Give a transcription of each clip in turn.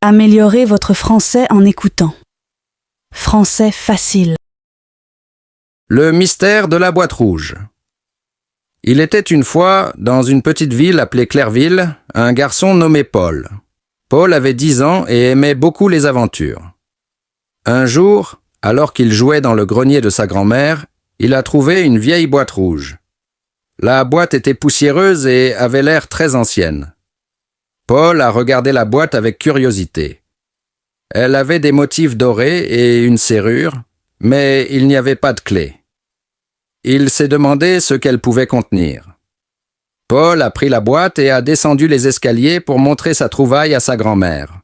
Améliorez votre français en écoutant. Français facile. Le mystère de la boîte rouge. Il était une fois, dans une petite ville appelée Clairville, un garçon nommé Paul. Paul avait 10 ans et aimait beaucoup les aventures. Un jour, alors qu'il jouait dans le grenier de sa grand-mère, il a trouvé une vieille boîte rouge. La boîte était poussiéreuse et avait l'air très ancienne. Paul a regardé la boîte avec curiosité. Elle avait des motifs dorés et une serrure, mais il n'y avait pas de clé. Il s'est demandé ce qu'elle pouvait contenir. Paul a pris la boîte et a descendu les escaliers pour montrer sa trouvaille à sa grand-mère.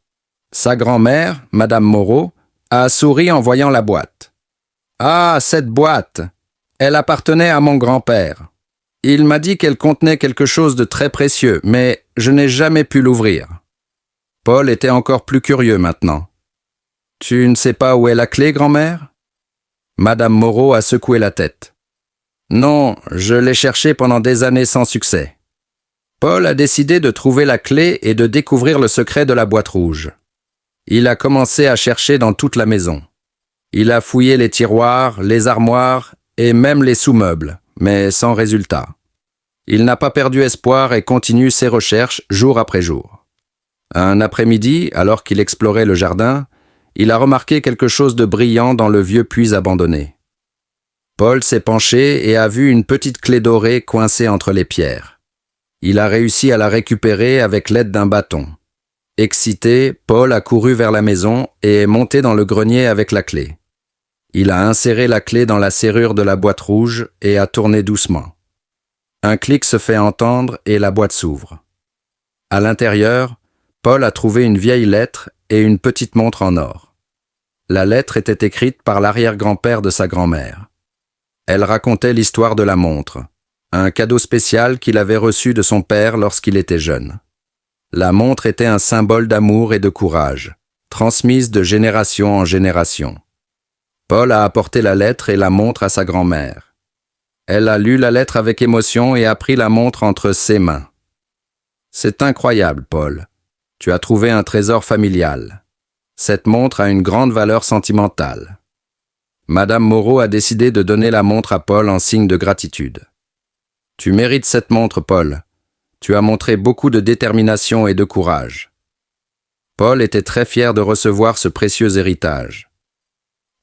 Sa grand-mère, Madame Moreau, a souri en voyant la boîte. « Ah, cette boîte! Elle appartenait à mon grand-père. Il m'a dit qu'elle contenait quelque chose de très précieux, mais je n'ai jamais pu l'ouvrir. » Paul était encore plus curieux maintenant. « Tu ne sais pas où est la clé, grand-mère » Madame Moreau a secoué la tête. « Non, je l'ai cherchée pendant des années sans succès. » Paul a décidé de trouver la clé et de découvrir le secret de la boîte rouge. Il a commencé à chercher dans toute la maison. Il a fouillé les tiroirs, les armoires et même les sous-meubles, mais sans résultat. Il n'a pas perdu espoir et continue ses recherches jour après jour. Un après-midi, alors qu'il explorait le jardin, il a remarqué quelque chose de brillant dans le vieux puits abandonné. Paul s'est penché et a vu une petite clé dorée coincée entre les pierres. Il a réussi à la récupérer avec l'aide d'un bâton. Excité, Paul a couru vers la maison et est monté dans le grenier avec la clé. Il a inséré la clé dans la serrure de la boîte rouge et a tourné doucement. Un clic se fait entendre et la boîte s'ouvre. À l'intérieur, Paul a trouvé une vieille lettre et une petite montre en or. La lettre était écrite par l'arrière-grand-père de sa grand-mère. Elle racontait l'histoire de la montre, un cadeau spécial qu'il avait reçu de son père lorsqu'il était jeune. La montre était un symbole d'amour et de courage, transmise de génération en génération. Paul a apporté la lettre et la montre à sa grand-mère. Elle a lu la lettre avec émotion et a pris la montre entre ses mains. « C'est incroyable, Paul. Tu as trouvé un trésor familial. Cette montre a une grande valeur sentimentale. » Madame Moreau a décidé de donner la montre à Paul en signe de gratitude. « Tu mérites cette montre, Paul. Tu as montré beaucoup de détermination et de courage. » Paul était très fier de recevoir ce précieux héritage.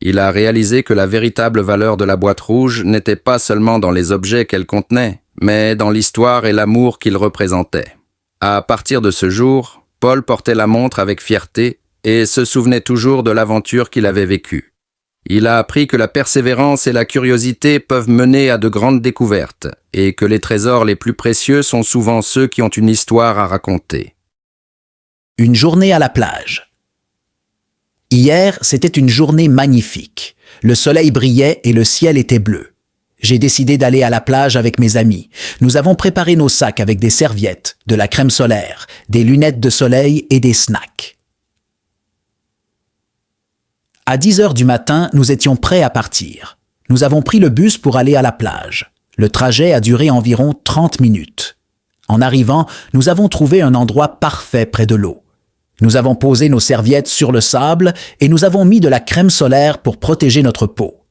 Il a réalisé que la véritable valeur de la boîte rouge n'était pas seulement dans les objets qu'elle contenait, mais dans l'histoire et l'amour qu'ils représentaient. À partir de ce jour, Paul portait la montre avec fierté et se souvenait toujours de l'aventure qu'il avait vécue. Il a appris que la persévérance et la curiosité peuvent mener à de grandes découvertes et que les trésors les plus précieux sont souvent ceux qui ont une histoire à raconter. Une journée à la plage. Hier, c'était une journée magnifique. Le soleil brillait et le ciel était bleu. J'ai décidé d'aller à la plage avec mes amis. Nous avons préparé nos sacs avec des serviettes, de la crème solaire, des lunettes de soleil et des snacks. À 10 heures du matin, nous étions prêts à partir. Nous avons pris le bus pour aller à la plage. Le trajet a duré environ 30 minutes. En arrivant, nous avons trouvé un endroit parfait près de l'eau. Nous avons posé nos serviettes sur le sable et nous avons mis de la crème solaire pour protéger notre peau.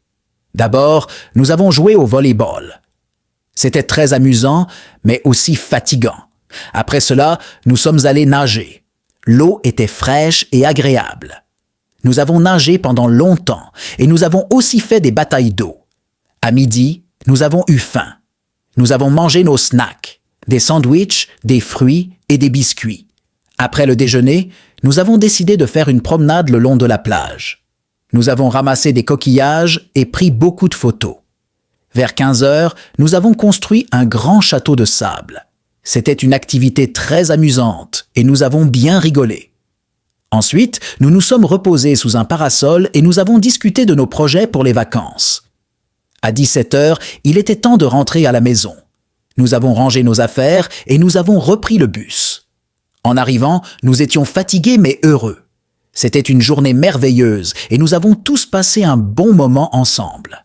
D'abord, nous avons joué au volley-ball. C'était très amusant, mais aussi fatigant. Après cela, nous sommes allés nager. L'eau était fraîche et agréable. Nous avons nagé pendant longtemps et nous avons aussi fait des batailles d'eau. À midi, nous avons eu faim. Nous avons mangé nos snacks, des sandwichs, des fruits et des biscuits. Après le déjeuner, nous avons décidé de faire une promenade le long de la plage. Nous avons ramassé des coquillages et pris beaucoup de photos. Vers 15 heures, nous avons construit un grand château de sable. C'était une activité très amusante et nous avons bien rigolé. Ensuite, nous nous sommes reposés sous un parasol et nous avons discuté de nos projets pour les vacances. À 17 heures, il était temps de rentrer à la maison. Nous avons rangé nos affaires et nous avons repris le bus. En arrivant, nous étions fatigués mais heureux. C'était une journée merveilleuse et nous avons tous passé un bon moment ensemble.